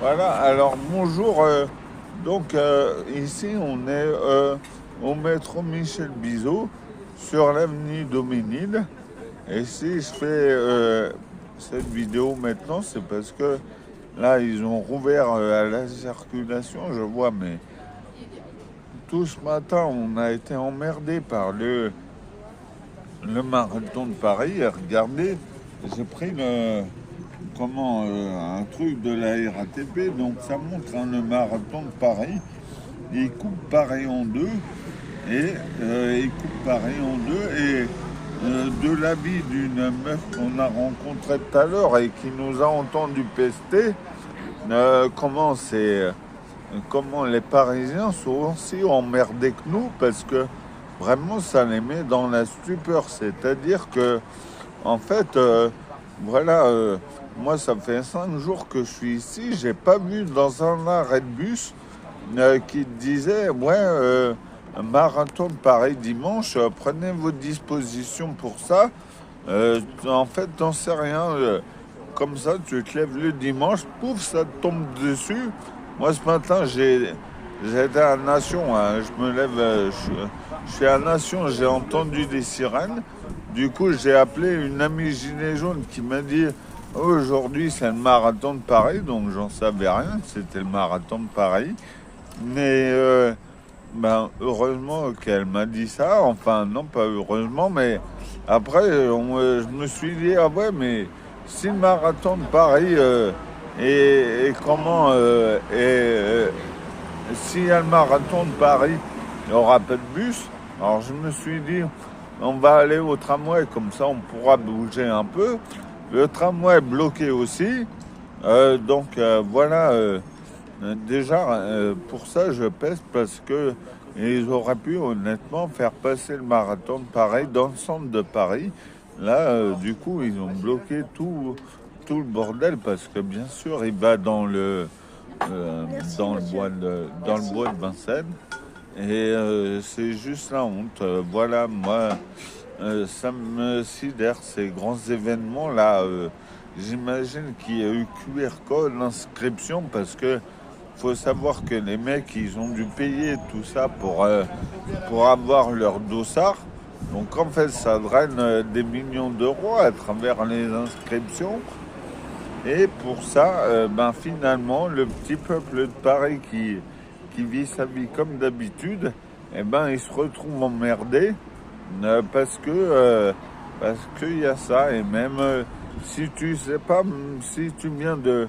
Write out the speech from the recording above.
Voilà, alors bonjour. Ici, on est au métro Michel Bizot sur l'avenue Doménil. Et si je fais cette vidéo maintenant, c'est parce que là, ils ont rouvert à la circulation, je vois, mais tout ce matin, on a été emmerdé par le marathon de Paris. Et regardez, j'ai pris un truc de la RATP, donc ça montre le marathon de Paris. Il coupe Paris en deux il coupe Paris en deux de l'avis d'une meuf qu'on a rencontrée tout à l'heure et qui nous a entendu pester, comment les Parisiens sont aussi emmerdés que nous, parce que vraiment ça les met dans la stupeur. C'est-à-dire que en fait, voilà, moi ça fait 5 jours que je suis ici, j'ai pas vu dans un arrêt de bus qui disait ouais, un marathon de Paris dimanche, prenez vos dispositions pour ça. En fait, t'en sais rien. Comme ça, tu te lèves le dimanche, pouf, ça te tombe dessus. Moi, ce matin, j'étais à Nation, hein, je me lève, je suis à Nation, j'ai entendu des sirènes. Du coup, j'ai appelé une amie gilet jaune qui m'a dit aujourd'hui, c'est le marathon de Paris, donc j'en savais rien, c'était le marathon de Paris. Mais heureusement qu'elle m'a dit ça. Enfin, non, pas heureusement, mais après, je me suis dit, ah ouais, mais si le marathon de Paris s'il y a le marathon de Paris, il n'y aura pas de bus. Alors je me suis dit, on va aller au tramway, comme ça on pourra bouger un peu. Le tramway est bloqué aussi. Voilà. Déjà, pour ça, je pèse parce que ils auraient pu honnêtement faire passer le marathon de Paris dans le centre de Paris. Là, du coup, ils ont bloqué tout le bordel parce que bien sûr, il va dans le bois de Vincennes. Et c'est juste la honte. Voilà, moi, ça me sidère ces grands événements-là. J'imagine qu'il y a eu QR code, l'inscription, parce que faut savoir que les mecs, ils ont dû payer tout ça pour avoir leur dossard. Donc en fait, ça draine des millions d'euros à travers les inscriptions. Et pour ça, finalement, le petit peuple de Paris qui vit sa vie comme d'habitude, il se retrouve emmerdé parce qu'il y a ça. Et même si tu sais pas, si tu viens de